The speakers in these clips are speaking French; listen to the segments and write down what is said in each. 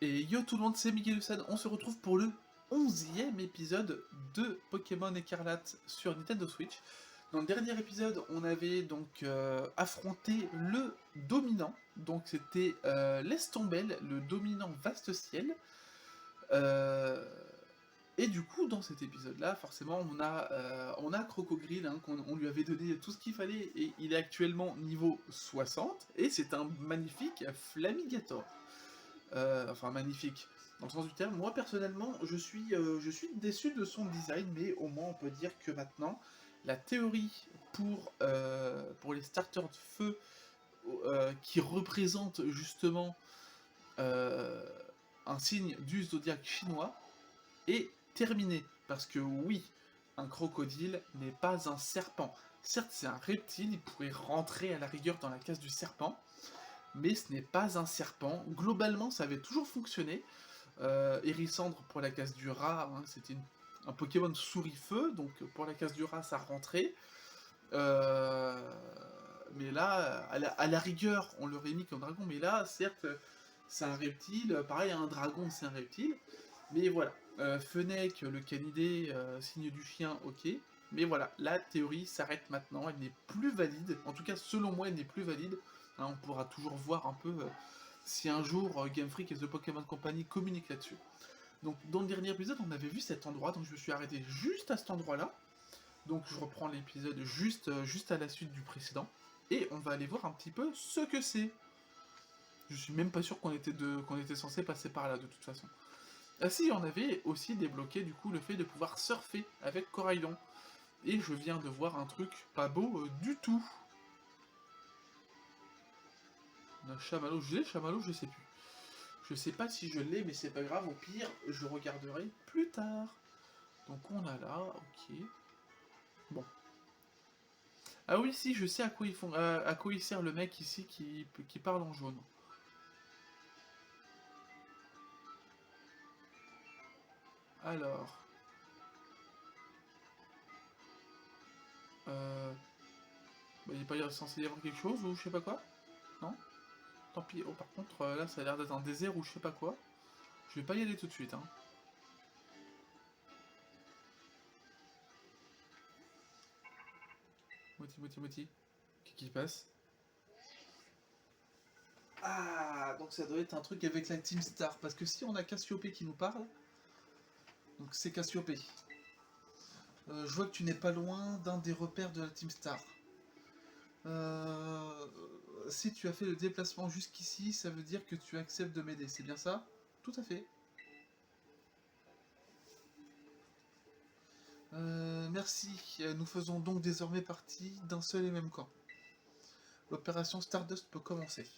Et yo tout le monde, c'est Miguel Lucide, on se retrouve pour le 11e épisode de Pokémon Écarlate sur Nintendo Switch. Dans le dernier épisode, on avait donc affronté le dominant, donc c'était l'Estombel, le dominant Vaste Ciel. Euh, et du coup, dans cet épisode-là, forcément, on a Crocogrill, hein, on lui avait donné tout ce qu'il fallait, et il est actuellement niveau 60, et c'est un magnifique Flamigator. Enfin magnifique, dans le sens du terme. Moi personnellement, je suis déçu de son design, mais au moins on peut dire que maintenant, la théorie pour les starters de feu qui représentent justement euh, un signe du zodiaque chinois est terminée. Parce que oui, un crocodile n'est pas un serpent. Certes, c'est un reptile, il pourrait rentrer à la rigueur dans la case du serpent, mais ce n'est pas un serpent. Globalement, ça avait toujours fonctionné. Hérissandre pour la case du rat, hein, c'était un Pokémon souris-feu, donc pour la case du rat, ça rentrait. Euh, mais là, à la rigueur, on l'aurait mis comme dragon, mais là, certes, c'est un reptile. Pareil, un dragon, c'est un reptile. Mais voilà. Fennec, le canidé, signe du chien, ok. Mais voilà, la théorie s'arrête maintenant, elle n'est plus valide. En tout cas, selon moi, elle n'est plus valide. Hein, on pourra toujours voir un peu si un jour Game Freak et The Pokémon Company communiquent là-dessus. Donc, dans le dernier épisode, on avait vu cet endroit, donc je me suis arrêté juste à cet endroit-là. Donc, je reprends l'épisode juste à la suite du précédent. Et on va aller voir un petit peu ce que c'est. Je suis même pas sûr qu'on était censé passer par là, de toute façon. Ah si, on avait aussi débloqué du coup le fait de pouvoir surfer avec Coraillon. Et je viens de voir un truc pas beau du tout. Un chamallow, je l'ai chamallow, je sais plus. Je sais pas si je l'ai, mais c'est pas grave, au pire, je regarderai plus tard. Donc on a là, ok. Bon. Ah oui, si, je sais à quoi il sert le mec ici qui parle en jaune. Alors, bah, il est pas censé y avoir quelque chose ou je sais pas quoi. Non. Tant pis. Oh, par contre, là, ça a l'air d'être un désert ou je sais pas quoi. Je vais pas y aller tout de suite, hein. Moti, moti, moti. Qu'est-ce qui se passe? Ah, donc ça doit être un truc avec la Team Star. Parce que si on a Cassiopée qui nous parle, donc c'est Cassiopée. Je vois que tu n'es pas loin d'un des repères de la Team Star. Euh, Si tu as fait le déplacement jusqu'ici, ça veut dire que tu acceptes de m'aider, c'est bien ça? Tout à fait. Merci. Nous faisons donc désormais partie d'un seul et même camp. L'opération Stardust peut commencer.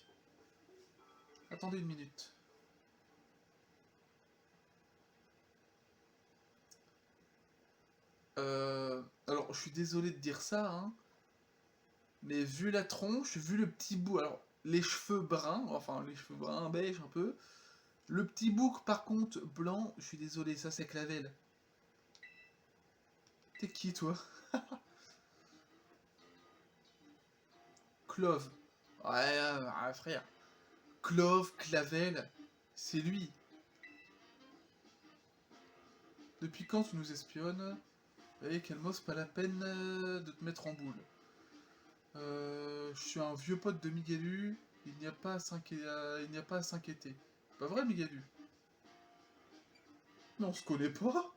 Attendez une minute. Alors, je suis désolé de dire ça, hein, mais vu la tronche, vu le petit bout, alors les cheveux bruns, enfin les cheveux bruns beige un peu, le petit bouc par contre blanc, je suis désolé, ça c'est Clavel. T'es qui toi? Clove. Ouais, frère. Clove, Clavel, c'est lui. Depuis quand tu nous espionnes? Eh, Calmos, pas la peine de te mettre en boule. Je suis un vieux pote de Miguelu, il n'y a pas à s'inquiéter. Pas vrai, Miguelu? Mais on se connaît pas?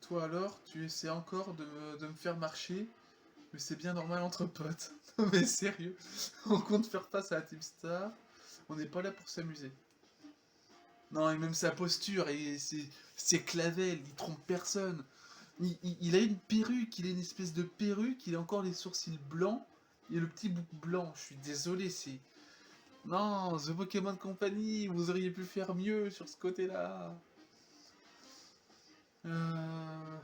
Toi alors, tu essaies encore de me faire marcher, mais c'est bien normal entre potes. Non mais sérieux, on compte faire face à la Team Star, on n'est pas là pour s'amuser. Non, et même sa posture, et c'est Clavel, il trompe personne. Il a une perruque, il a une espèce de perruque, il a encore les sourcils blancs, et le petit bouc blanc, je suis désolé, c'est... Non, The Pokémon Company, vous auriez pu faire mieux sur ce côté-là. Euh...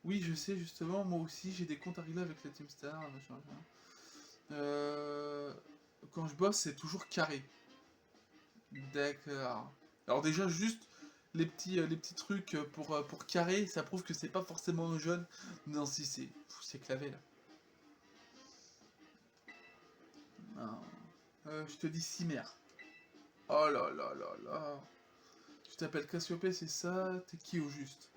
Oui, je sais, justement, moi aussi, j'ai des comptes à régler avec la Team Star, machin, machin. Euh, Quand je bosse, c'est toujours carré. D'accord. Alors déjà, juste les petits trucs pour carré, ça prouve que c'est pas forcément un jeune. Non, si, c'est clavé, là. Non. Je te dis Cimère. Oh là là là là. Tu t'appelles Cassiopée, c'est ça? T'es qui au juste?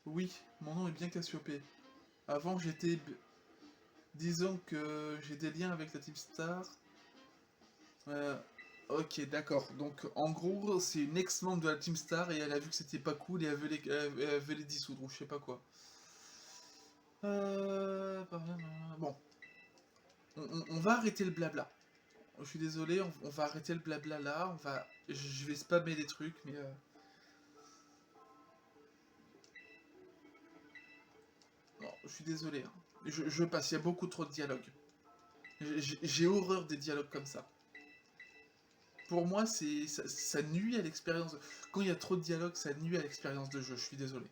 Oui, mon nom est bien Cassiopée. Avant j'étais... Disons que j'ai des liens avec la Team Star. Euh, ok, d'accord. Donc en gros, c'est une ex-membre de la Team Star et elle a vu que c'était pas cool et elle veut les dissoudre ou je sais pas quoi. Bon, on va arrêter le blabla. Je suis désolé, on va arrêter le blabla là. Je vais spammer des trucs, mais non, je suis désolé, hein. Je passe. Il y a beaucoup trop de dialogues. J'ai horreur des dialogues comme ça. Pour moi, ça nuit à l'expérience. Quand il y a trop de dialogues, ça nuit à l'expérience de jeu. Je suis désolé.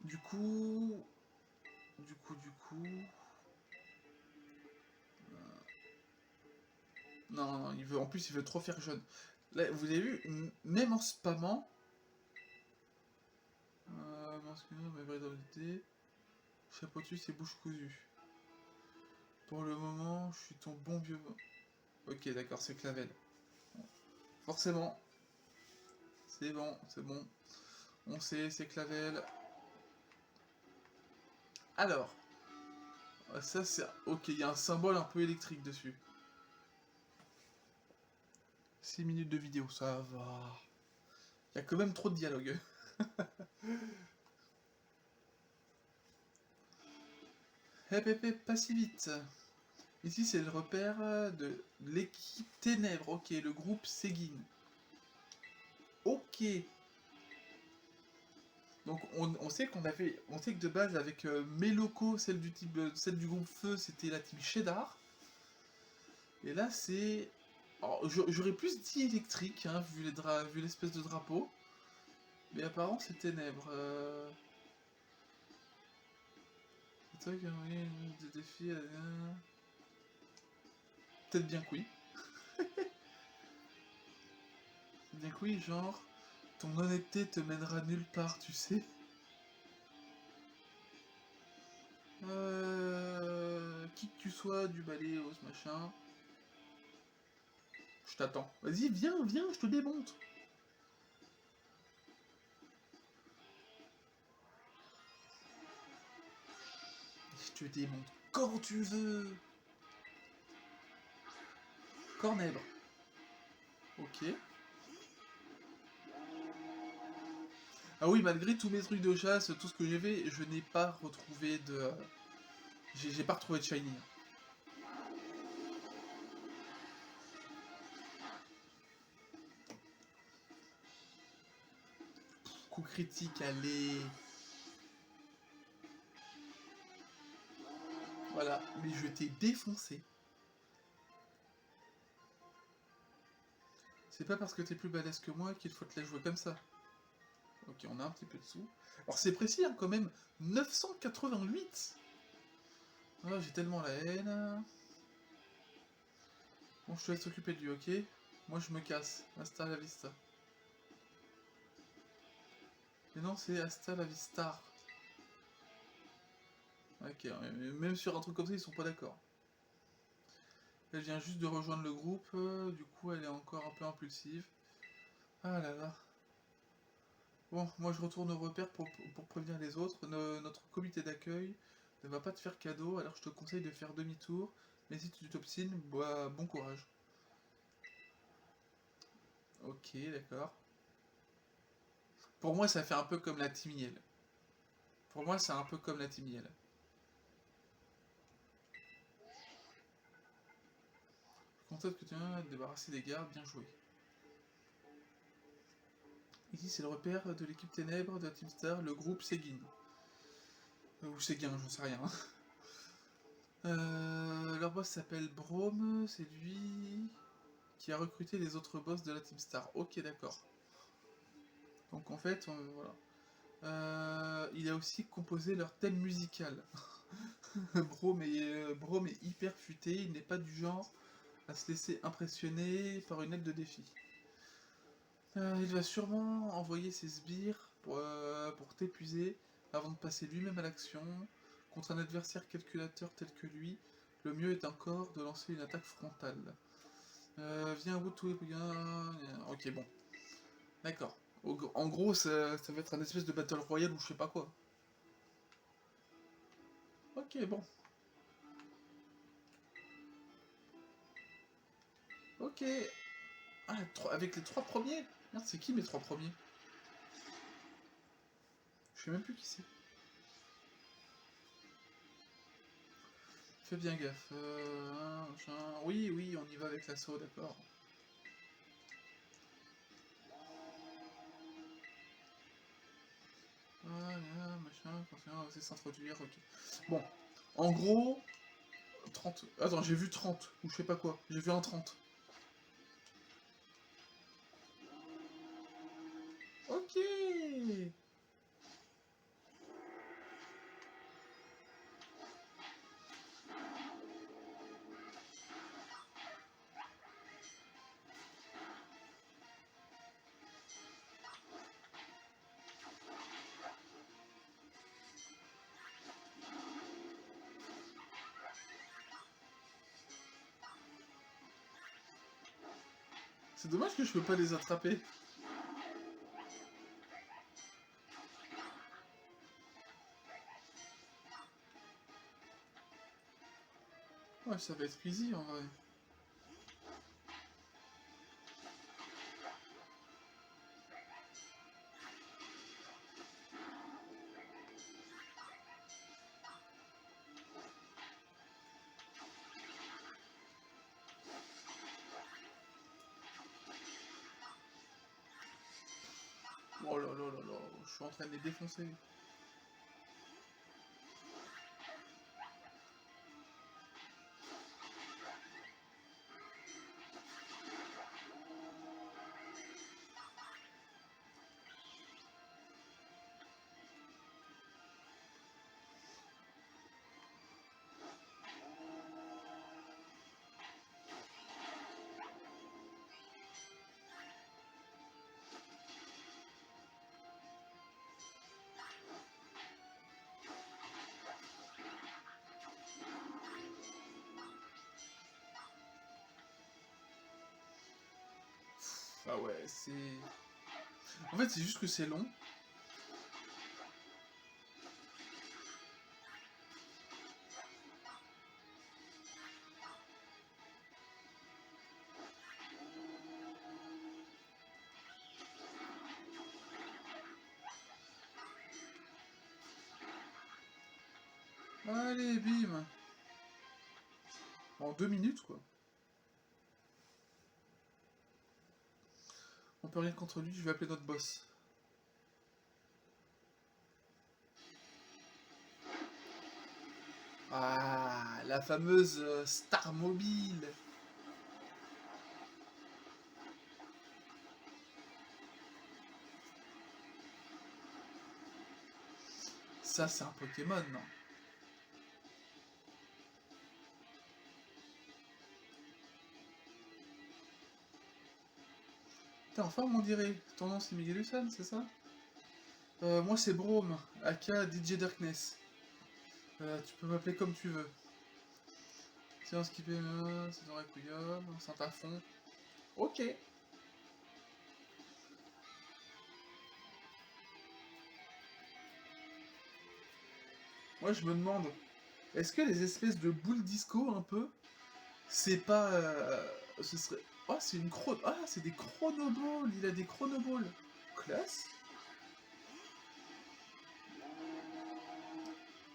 Du coup, du coup. Non, non, en plus, il veut trop faire jeune. Là, vous avez vu, même en spammant, masculin, mais vraie identité, chapeau dessus, c'est bouche cousue. Pour le moment, je suis ton bon vieux. Ok, d'accord, c'est Clavel. Forcément, c'est bon, c'est bon. On sait, c'est Clavel. Alors, ça c'est... Ok, il y a un symbole un peu électrique dessus. 6 minutes de vidéo, ça va. Il y a quand même trop de dialogue. Hep hep hep, pas si vite. Ici c'est le repère de l'équipe Ténèbres. Ok, le groupe Seguin. Ok. Donc on sait qu'on avait, on sait que de base avec Meloko, celle du groupe Feu, c'était la team Cheddar. Et là c'est, j'aurais plus dit électrique, hein, vu l'espèce de drapeau. Mais apparemment c'est Ténèbres. C'est toi qui a envoyé des défis. Peut-être bien que oui. Bien que oui, genre ton honnêteté te mènera nulle part, tu sais. Qui que tu sois, du balai, au ce machin. Je t'attends. Vas-y, viens, viens, je te démonte. Je te démonte quand tu veux. Cornèbre. Ok. Ah oui, malgré tous mes trucs de chasse, tout ce que j'ai fait, je n'ai pas retrouvé de... J'ai pas retrouvé de shiny. Coup critique, allez. Voilà, mais je t'ai défoncé. C'est pas parce que t'es plus balèze que moi qu'il faut te la jouer comme ça. Ok, on a un petit peu de sous. Alors c'est précis, hein, quand même. 988. Ah, j'ai tellement la haine. Bon, je te laisse t'occuper de lui, ok? Moi, je me casse. Hasta la vista. Mais non, c'est hasta la vista. Ok, même sur un truc comme ça, ils sont pas d'accord. Elle vient juste de rejoindre le groupe, du coup, elle est encore un peu impulsive. Ah là là. Bon, moi, je retourne au repère pour prévenir les autres. Notre comité d'accueil ne va pas te faire cadeau, alors je te conseille de faire demi-tour. Mais si tu t'obstines, bah, bon courage. Ok, d'accord. Pour moi, ça fait un peu comme la Team Yell. Pour moi, c'est un peu comme la Team Yell. Je constate que tu viens de débarrasser des gardes, bien joué. Ici, c'est le repère de l'équipe Ténèbres de la Team Star, le groupe Seguin. Ou Séguin, j'en sais rien. Leur boss s'appelle Brome, c'est lui qui a recruté les autres boss de la Team Star. Ok, d'accord. Donc en fait, voilà. Il a aussi composé leur thème musical. Brome est hyper futé, il n'est pas du genre à se laisser impressionner par une aide de défi. Il va sûrement envoyer ses sbires pour t'épuiser avant de passer lui-même à l'action. Contre un adversaire calculateur tel que lui, le mieux est encore de lancer une attaque frontale. Viens à bout de tous les bouillons. Ok, bon. D'accord. En gros, ça va être un espèce de Battle Royale ou je sais pas quoi. Ok, bon. Ok. Ah, avec les trois premiers. Merde, c'est qui mes trois premiers? Je sais même plus qui c'est. Fais bien gaffe. Oui, oui, on y va avec l'assaut, d'accord. Voilà, machin, on va s'introduire, ok. Bon, en gros, 30. Attends, j'ai vu 30, ou je sais pas quoi. J'ai vu un 30. Ok. C'est dommage que je peux pas les attraper. Ouais, ça va être easy en vrai. Oh là là là là, je suis en train de les défoncer. Ah ouais, c'est... En fait, c'est juste que c'est long. Allez, bim. En 2 minutes, quoi. On peut rien contre lui, je vais appeler notre boss. Ah, la fameuse Star Mobile. Ça, c'est un Pokémon, non? T'es en forme, on dirait. Ton nom, c'est Miguelusan, c'est ça? Moi, c'est Brome, aka DJ Darkness. Tu peux m'appeler comme tu veux. Tiens, skipper, c'est dans Requiem, Saint à fond. Ok. Moi, je me demande, est-ce que les espèces de boules disco, un peu, c'est pas... ce serait... Oh, c'est une chrono... Ah, c'est des chronoballs. Il a des chronoballs. Classe.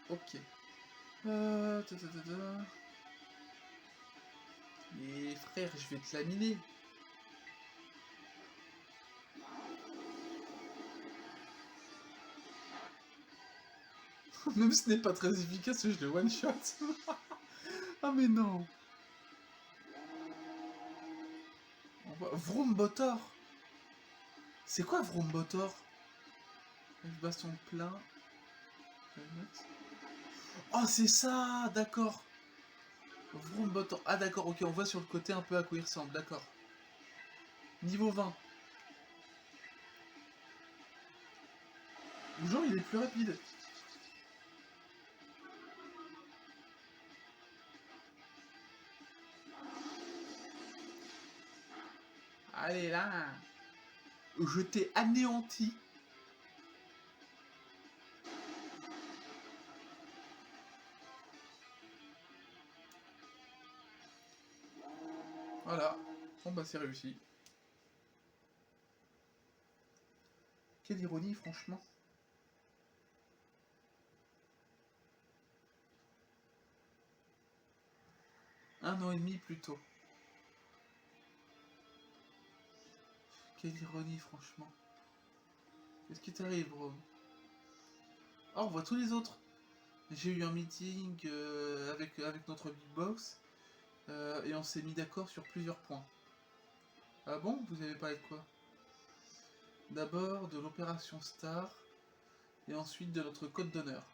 Ok. Ta. Mais frère, je vais te laminer. Même si ce n'est pas très efficace, je le one shot. Ah mais non. Vroom Botor. C'est quoi Vroom Botor? Baston plein. Oh, c'est ça. D'accord. Vroom Botor. Ah d'accord, ok, on voit sur le côté un peu à quoi il ressemble, d'accord. Niveau 20. Genre, il est plus rapide. Allez là. Je t'ai anéanti. Voilà. Bon bah c'est réussi. Quelle ironie, franchement. Un an et demi plus tôt. Quelle ironie, franchement. Qu'est-ce qui t'arrive, bro? Oh, on voit tous les autres. J'ai eu un meeting avec notre big boss et on s'est mis d'accord sur plusieurs points. Ah bon? Vous avez parlé de quoi? D'abord de l'opération Star et ensuite de notre code d'honneur.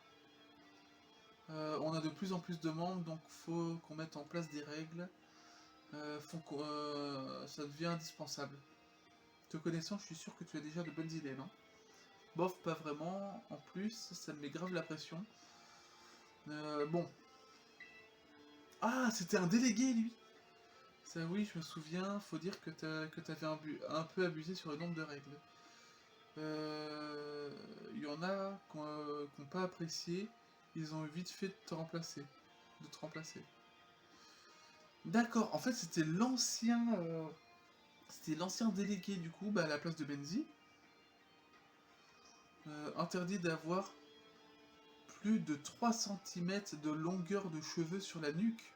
On a de plus en plus de membres, donc faut qu'on mette en place des règles. Ça devient indispensable. Te connaissant, je suis sûr que tu as déjà de bonnes idées, non? Bof, pas vraiment. En plus, ça me met grave la pression. Bon. Ah, c'était un délégué, lui. Ça, oui, je me souviens. Faut dire que t'avais un peu abusé sur le nombre de règles. Il y en a qui n'ont pas apprécié. Ils ont vite fait de te remplacer. De te remplacer. D'accord, en fait, c'était l'ancien délégué, du coup, bah, à la place de Benzi. Interdit d'avoir plus de 3 centimètres de longueur de cheveux sur la nuque.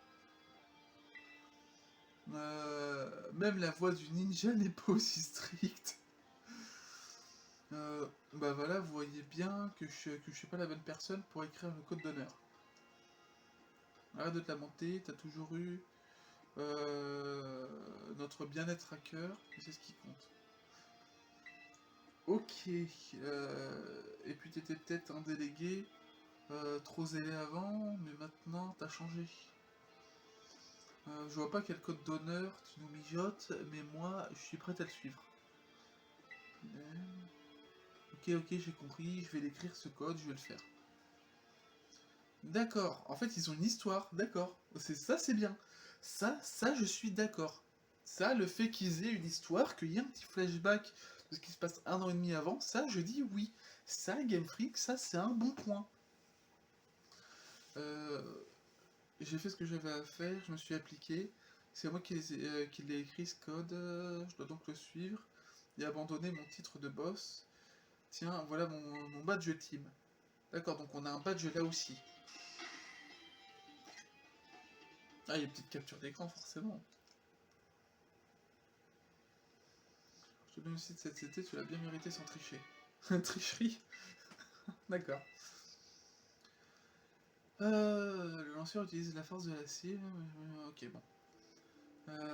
Même la voix du ninja n'est pas aussi stricte. Bah voilà, vous voyez bien que je suis pas la bonne personne pour écrire le code d'honneur. Arrête de te lamenter, t'as toujours eu notre bien-être à cœur, et c'est ce qui compte. Ok, et puis t'étais peut-être un délégué trop zélé avant, mais maintenant t'as changé. Je vois pas quel code d'honneur tu nous mijotes, mais moi je suis prête à le suivre. Ok, ok, j'ai compris, je vais l'écrire ce code, je vais le faire. D'accord, en fait ils ont une histoire, d'accord. C'est bien. Ça, je suis d'accord. Ça, le fait qu'ils aient une histoire, qu'il y ait un petit flashback de ce qui se passe un an et demi avant, ça, je dis oui. Ça, Game Freak, ça, c'est un bon point. Euh, j'ai fait ce que j'avais à faire, je me suis appliqué. C'est moi qui l'ai écrit ce code, je dois donc le suivre et abandonner mon titre de boss. Tiens, voilà mon badge team. D'accord, donc on a un badge là aussi. Ah, il y a une petite capture d'écran, forcément. Je te donne aussi de cette CT, tu l'as bien mérité sans tricher. Tricherie. D'accord. Le lanceur utilise la force de la cible. Ok, bon.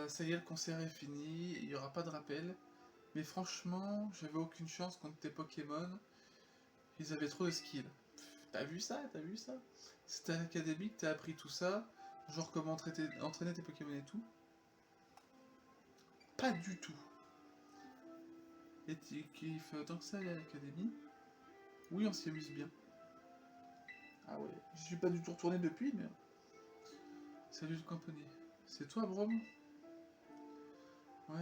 Ça y est, le concert est fini, il n'y aura pas de rappel. Mais franchement, j'avais aucune chance contre tes Pokémon. Ils avaient trop de skills. T'as vu ça? T'as vu ça? C'était à l'académie que t'as appris tout ça. Genre comment entraîner tes Pokémon et tout. Pas du tout. Et tu kiffes autant que ça aller à l'académie? Oui, on s'y amuse bien. Ah ouais, je suis pas du tout retourné depuis, mais... Salut le compagnie. C'est toi, Brom? Ouais,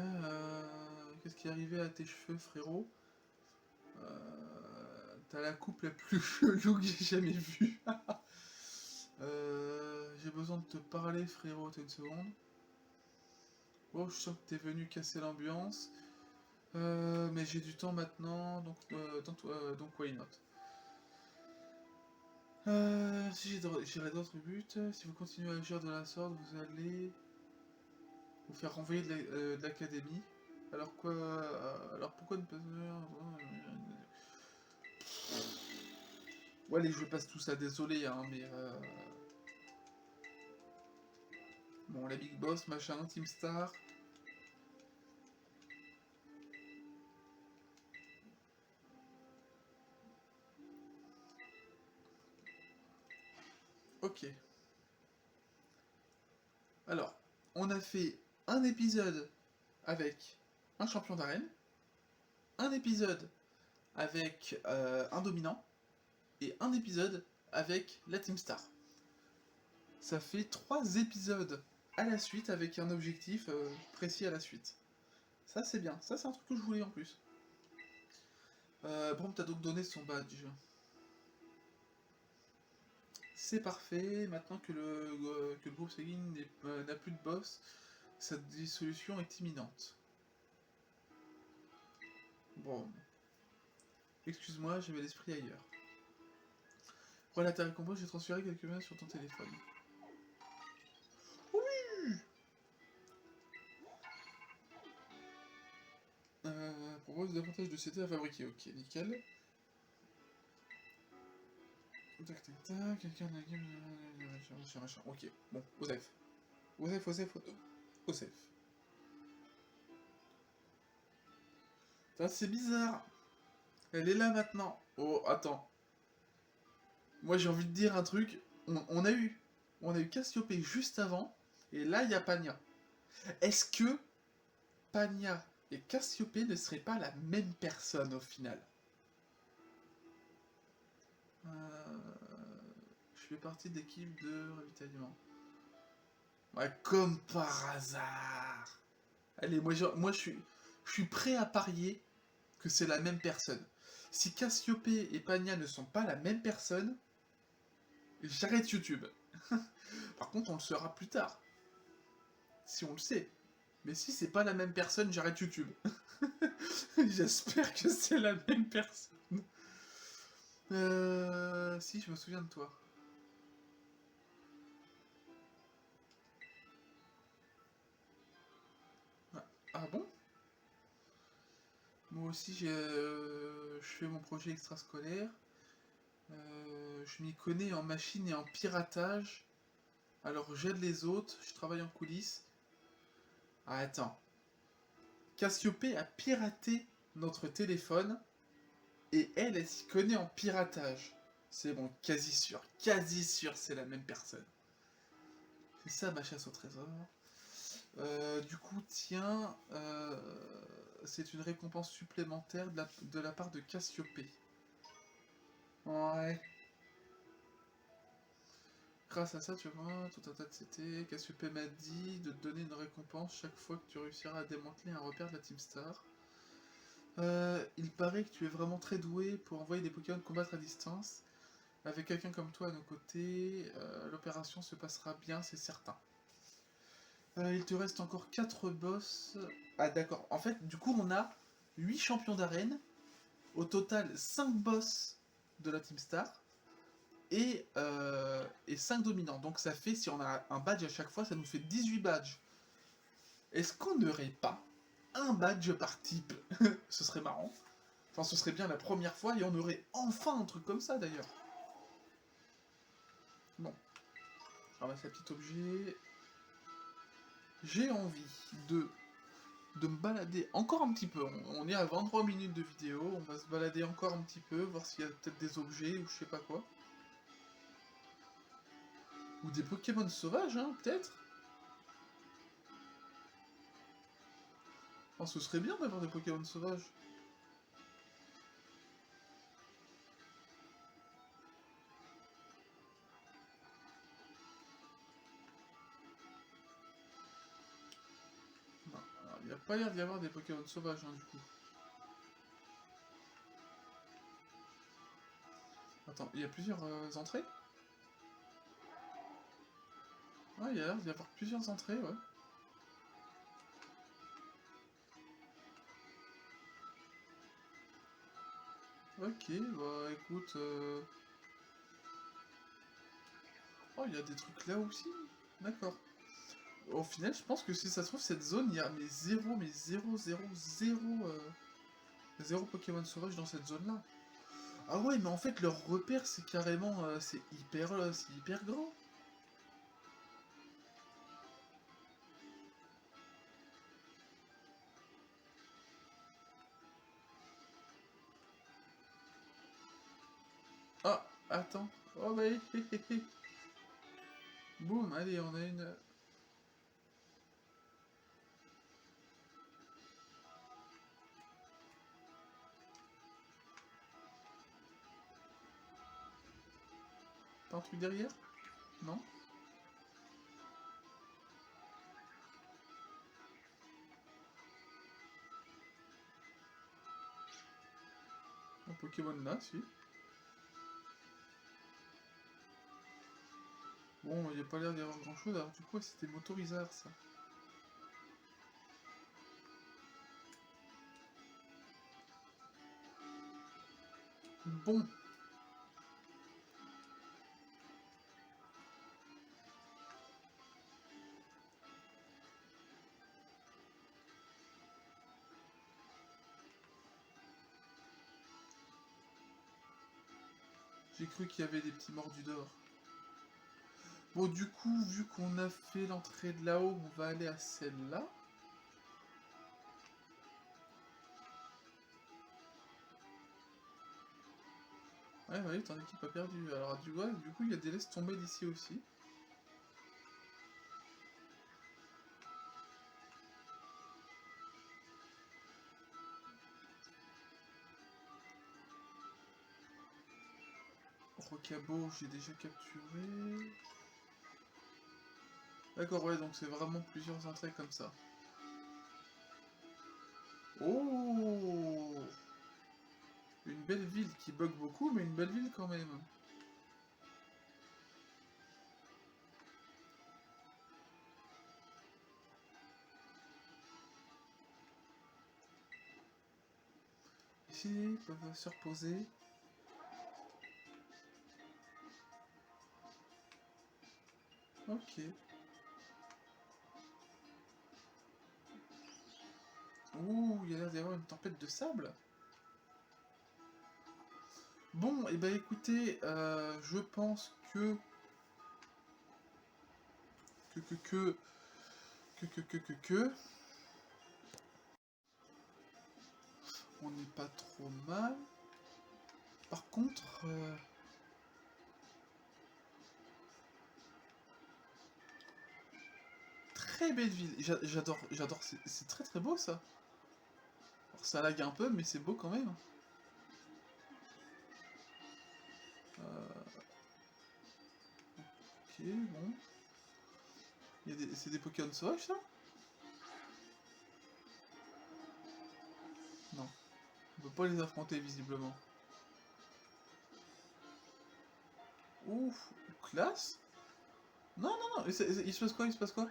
qu'est-ce qui est arrivé à tes cheveux, frérot? T'as la coupe la plus chelou que j'ai jamais vue. J'ai besoin de te parler, frérot, t'as une seconde. Bon, je sens que t'es venu casser l'ambiance. Mais j'ai du temps maintenant, donc why not? Si j'irai d'autres buts, si vous continuez à agir de la sorte, vous allez vous faire renvoyer de l'académie. Alors pourquoi ne pas... Ouais, allez, je passe tout ça, désolé, hein, mais... Bon, la Big Boss, machin, Team Star... Ok. Alors, on a fait un épisode avec un champion d'arène, un épisode avec un dominant et un épisode avec la Team Star. Ça fait 3 épisodes à la suite avec un objectif précis à la suite. Ça c'est bien, ça c'est un truc que je voulais en plus. Brom t'as donc donné son badge. C'est parfait, maintenant que le groupe Seguin n'a plus de boss, sa dissolution est imminente. Bon. Excuse-moi, j'avais l'esprit ailleurs. Voilà ta récompense, j'ai transféré quelques mains sur ton téléphone. Oui. Propose davantage de CT à fabriquer, ok, nickel. Tac tac tac, quelqu'un de la game. Machin. Ok, bon, Osef. Osef. C'est bizarre. Elle est là maintenant. Oh, attends. Moi j'ai envie de dire un truc. On a eu Cassiopée juste avant. Et là il y a Pania. Est-ce que Pania et Cassiopée ne seraient pas la même personne au final? Je fais partie d'équipe de ravitaillement. Ouais, comme par hasard. Allez, moi je suis prêt à parier que c'est la même personne. Si Cassiopée et Pania ne sont pas la même personne, j'arrête YouTube. Par contre, on le saura plus tard. Si on le sait. Mais si c'est pas la même personne, j'arrête YouTube. J'espère que c'est la même personne. Si, je me souviens de toi. Ah bon? Moi aussi, je fais mon projet extrascolaire. Je m'y connais en machine et en piratage. Alors j'aide les autres, je travaille en coulisses. Ah, attends. Cassiopée a piraté notre téléphone et elle s'y connaît en piratage. C'est bon, quasi sûr, c'est la même personne. C'est ça ma chasse au trésor. Du coup, tiens, c'est une récompense supplémentaire de la part de Cassiopée. Ouais. Grâce à ça, tu vois, tout un tas de CT. Cassiopée m'a dit de te donner une récompense chaque fois que tu réussiras à démanteler un repère de la Team Star. Il paraît que tu es vraiment très doué pour envoyer des Pokémon combattre à distance. Avec quelqu'un comme toi à nos côtés, l'opération se passera bien, c'est certain. Il te reste encore 4 boss. Ah d'accord, en fait, du coup, on a 8 champions d'arène. Au total, 5 boss de la Team Star. Et 5 dominants. Donc ça fait, si on a un badge à chaque fois, ça nous fait 18 badges. Est-ce qu'on n'aurait pas un badge par type? Ce serait marrant. Enfin, ce serait bien la première fois et on aurait enfin un truc comme ça d'ailleurs. Bon. Je ramasse un petit objet. J'ai envie de me balader encore un petit peu. On est à 23 minutes de vidéo. On va se balader encore un petit peu, voir s'il y a peut-être des objets ou je sais pas quoi. Ou des Pokémon sauvages, hein, peut-être. Enfin, ce serait bien d'avoir des Pokémon sauvages. Non, il n'y a pas l'air d'y avoir des Pokémon sauvages, hein, du coup. Attends, il y a plusieurs entrées? Ouais, il y a l'air d'y avoir plusieurs entrées, ouais. Ok, bah écoute... Oh, il y a des trucs là aussi. D'accord. Au final, je pense que si ça se trouve, cette zone, il y a zéro Pokémon sauvage dans cette zone-là. Ah ouais, mais en fait, leur repère, c'est carrément... c'est hyper grand. Ah, attends. Oh bah, hé, hé, hé, hé. Boum, allez, on a une... T'as un truc derrière? Non? Un Pokémon là, si. Bon, il n'y a pas l'air d'y avoir grand chose, alors du coup, c'était Motorizard ça. Bon. J'ai cru qu'il y avait des petits mordus d'or. Bon, du coup, vu qu'on a fait l'entrée de là-haut, on va aller à celle-là. Ouais, ouais, ton équipe a perdu. Alors, du coup, il y a des laisses tomber d'ici aussi. Rocabo, j'ai déjà capturé. D'accord, ouais, donc c'est vraiment plusieurs entrées comme ça. Oh! Une belle ville qui bug beaucoup, mais une belle ville quand même. Ici, ils peuvent se reposer. Ok. Ouh, il y a l'air d'y avoir une tempête de sable. Bon, et bah écoutez, je pense que, que, on n'est pas trop mal. Par contre, très belle ville. J'adore, c'est très très beau ça. Alors, ça lag un peu, mais c'est beau quand même. Ok, bon. C'est des Pokémon sauvages ça? Non. On peut pas les affronter visiblement. Ouf, classe. Non, non, non, il se passe quoi? Il se passe quoi?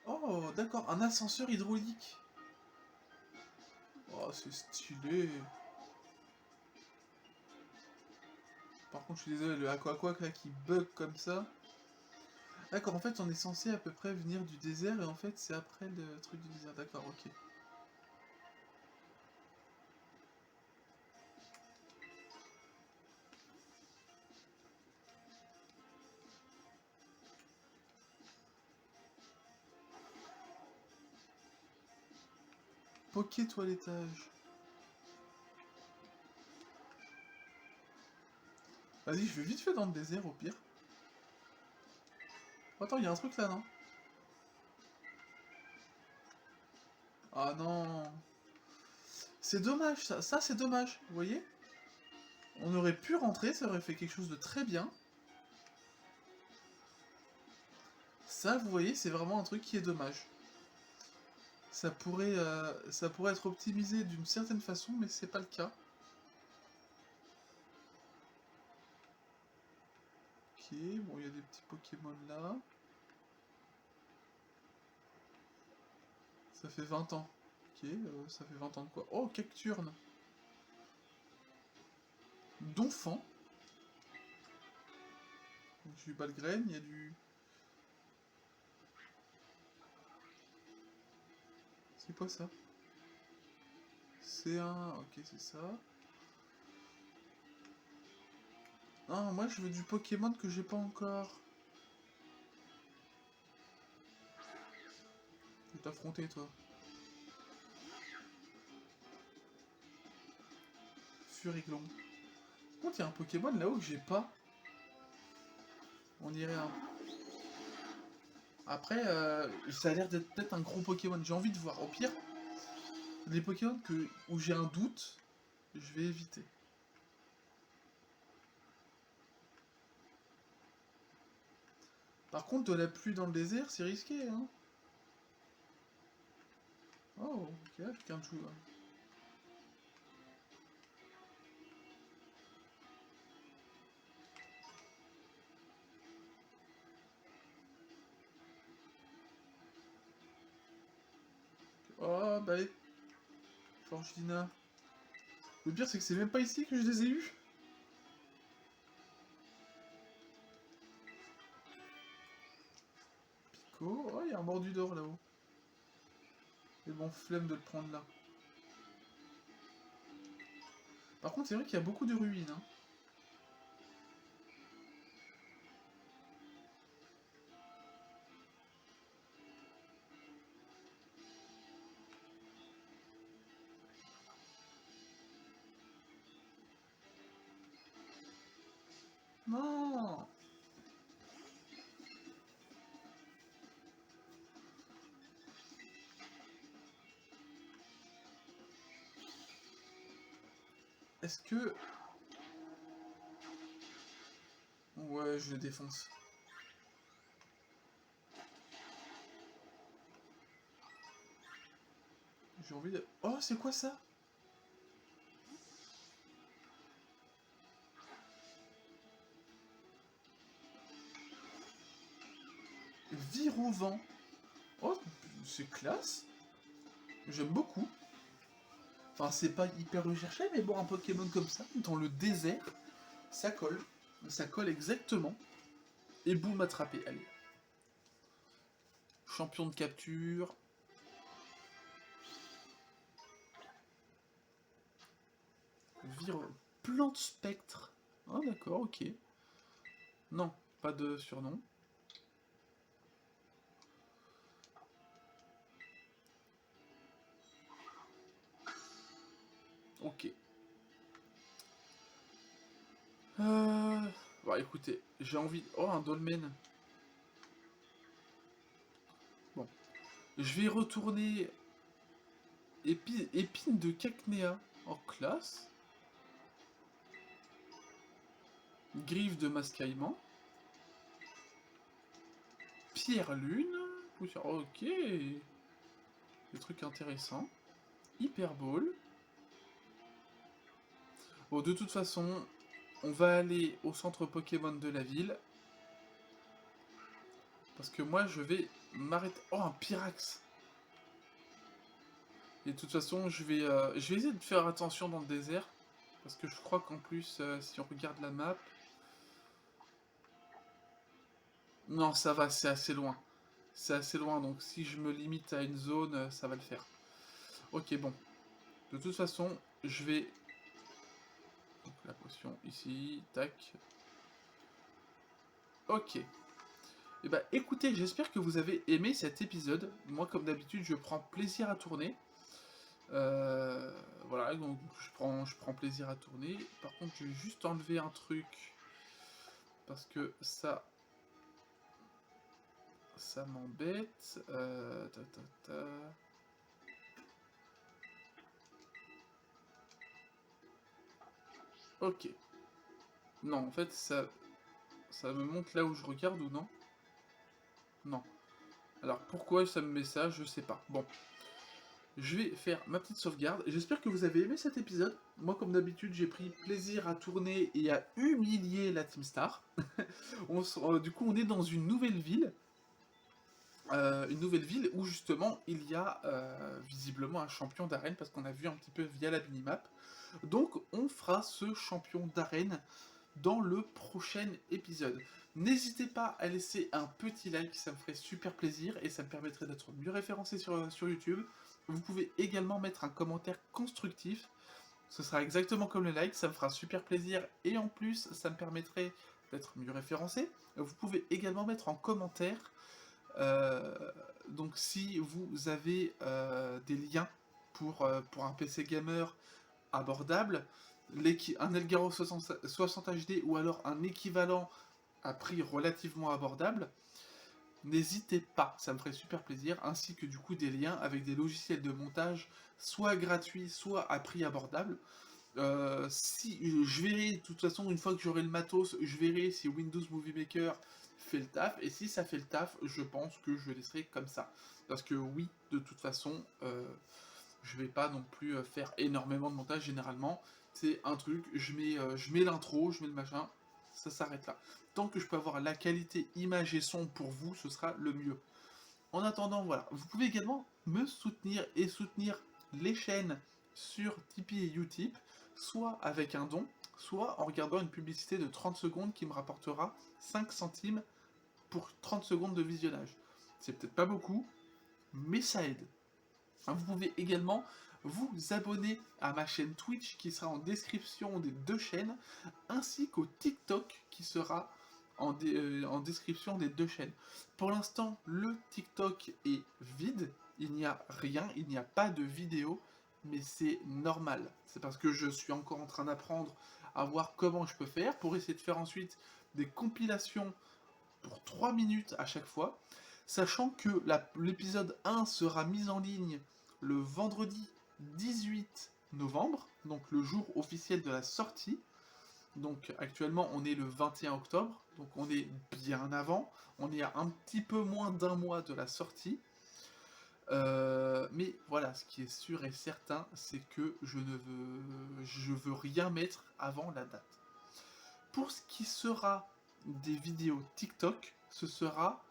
Oh, d'accord, un ascenseur hydraulique. Oh, c'est stylé. Par contre, je suis désolé, le Aquaquack là qui bug comme ça. D'accord, en fait, on est censé à peu près venir du désert et en fait, c'est après le truc du désert. D'accord, ok. Poké toilettage. Vas-y, je vais vite fait dans le désert au pire. Oh, attends, il y a un truc là, non? Ah non. C'est dommage, ça c'est dommage, vous voyez? On aurait pu rentrer, ça aurait fait quelque chose de très bien. Ça, vous voyez, c'est vraiment un truc qui est dommage. Ça pourrait être optimisé d'une certaine façon, mais c'est pas le cas. Ok, bon, il y a des petits Pokémon là. Ça fait 20 ans. Ok, ça fait 20 ans de quoi? Oh, Cacturne. Donphan. Donc, j'ai du Balgraine, il y a du... C'est quoi ça? C'est un... Ok, c'est ça. Non, moi je veux du Pokémon que j'ai pas encore. Je vais t'affronter, toi. Furiglon. Par contre, il y a un Pokémon là-haut que j'ai pas. On dirait un... Après, ça a l'air d'être peut-être un gros Pokémon. J'ai envie de voir. Au pire, les Pokémon où j'ai un doute, je vais éviter. Par contre, de la pluie dans le désert, c'est risqué, hein. Oh, ok, Pikachu. Oh, bah, Forgina. Le pire, c'est que c'est même pas ici que je les ai eus. Pico. Oh, il y a un mordu d'or là-haut. Mais bon, flemme de le prendre là. Par contre, c'est vrai qu'il y a beaucoup de ruines, hein. Non. Est-ce que... Ouais, je le défonce. J'ai envie de... Oh, c'est quoi ça? Vire au vent. Oh, c'est classe. J'aime beaucoup. Enfin, c'est pas hyper recherché, mais bon, un Pokémon comme ça, dans le désert, ça colle. Ça colle exactement. Et boum, attrapé. Allez. Champion de capture. Vire... Plante spectre. Ah, d'accord, ok. Non, pas de surnom. Ok. Bon, écoutez, j'ai envie... Oh, un dolmen. Bon. Je vais retourner... Épine de Cacnea. En classe. Griffe de Mascaillement. Pierre Lune. Ok. Des trucs intéressants. Hyper Ball. Bon, de toute façon, on va aller au centre Pokémon de la ville. Parce que moi, je vais m'arrêter... Oh, un Pyrax. Et de toute façon, je vais essayer de faire attention dans le désert. Parce que je crois qu'en plus, si on regarde la map... Non, ça va, c'est assez loin. C'est assez loin, donc si je me limite à une zone, ça va le faire. Ok, bon. De toute façon, je vais... Donc la potion ici, tac. Ok. Et bah écoutez, j'espère que vous avez aimé cet épisode. Moi, comme d'habitude, je prends plaisir à tourner. Voilà, donc je prends plaisir à tourner. Par contre, je vais juste enlever un truc. Parce que ça m'embête. Ta, ta, ta. Ok. Non, en fait, ça me montre là où je regarde ou non? Non. Alors, pourquoi ça me met ça? Je sais pas. Bon. Je vais faire ma petite sauvegarde. J'espère que vous avez aimé cet épisode. Moi, comme d'habitude, j'ai pris plaisir à tourner et à humilier la Team Star. Du coup, on est dans une nouvelle ville. Une nouvelle ville où justement il y a visiblement un champion d'arène parce qu'on a vu un petit peu via la minimap. Donc on fera ce champion d'arène dans le prochain épisode. N'hésitez pas à laisser un petit like, ça me ferait super plaisir et ça me permettrait d'être mieux référencé sur YouTube. Vous pouvez également mettre un commentaire constructif, ce sera exactement comme le like, ça me fera super plaisir et en plus ça me permettrait d'être mieux référencé. Vous pouvez également mettre en commentaire, euh, donc si vous avez des liens pour un PC gamer abordable, un Elgato 60 HD ou alors un équivalent à prix relativement abordable, n'hésitez pas, ça me ferait super plaisir, ainsi que du coup des liens avec des logiciels de montage, soit gratuits, soit à prix abordable. Si je verrai, de toute façon, une fois que j'aurai le matos, je verrai si Windows Movie Maker fait le taf, et si ça fait le taf, je pense que je laisserai comme ça. Parce que oui, de toute façon, je vais pas non plus faire énormément de montage généralement. C'est un truc, je mets l'intro, je mets le machin, ça s'arrête là. Tant que je peux avoir la qualité image et son pour vous, ce sera le mieux. En attendant, voilà. Vous pouvez également me soutenir et soutenir les chaînes sur Tipeee et Utip, soit avec un don, soit en regardant une publicité de 30 secondes qui me rapportera 5 centimes pour 30 secondes de visionnage. C'est peut-être pas beaucoup, mais ça aide. Vous pouvez également vous abonner à ma chaîne Twitch qui sera en description des deux chaînes, ainsi qu'au TikTok qui sera en description des deux chaînes. Pour l'instant, le TikTok est vide, il n'y a rien, il n'y a pas de vidéo, mais c'est normal. C'est parce que je suis encore en train d'apprendre à voir comment je peux faire pour essayer de faire ensuite des compilations pour 3 minutes à chaque fois, sachant que l'épisode 1 sera mis en ligne le vendredi 18 novembre, donc le jour officiel de la sortie. Donc actuellement on est le 21 octobre, donc on est bien avant, on est à un petit peu moins d'un mois de la sortie. Mais voilà, ce qui est sûr et certain, c'est que je veux rien mettre avant la date. Pour ce qui sera des vidéos TikTok, ce sera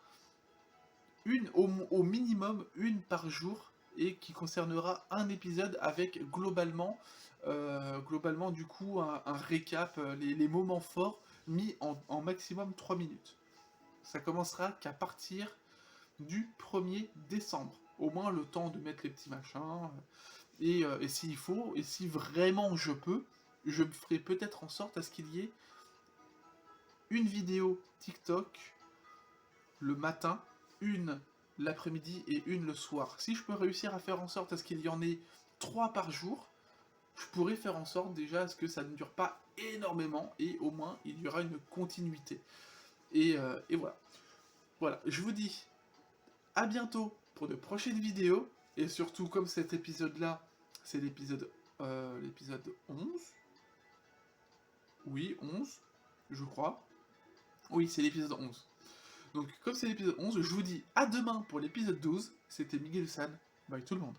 au minimum une par jour et qui concernera un épisode avec globalement du coup un récap, les moments forts mis en maximum 3 minutes. Ça commencera qu'à partir du 1er décembre. Au moins le temps de mettre les petits machins. Et s'il faut, et si vraiment je peux, je me ferai peut-être en sorte à ce qu'il y ait une vidéo TikTok le matin, une l'après-midi et une le soir. Si je peux réussir à faire en sorte à ce qu'il y en ait 3 par jour, je pourrais faire en sorte déjà à ce que ça ne dure pas énormément et au moins il y aura une continuité. Et voilà. Voilà, je vous dis à bientôt pour de prochaines vidéos et surtout comme cet épisode-là, c'est l'épisode 11. Oui, 11, je crois. Oui, c'est l'épisode 11. Donc, comme c'est l'épisode 11, je vous dis à demain pour l'épisode 12. C'était Miguel San. Bye tout le monde.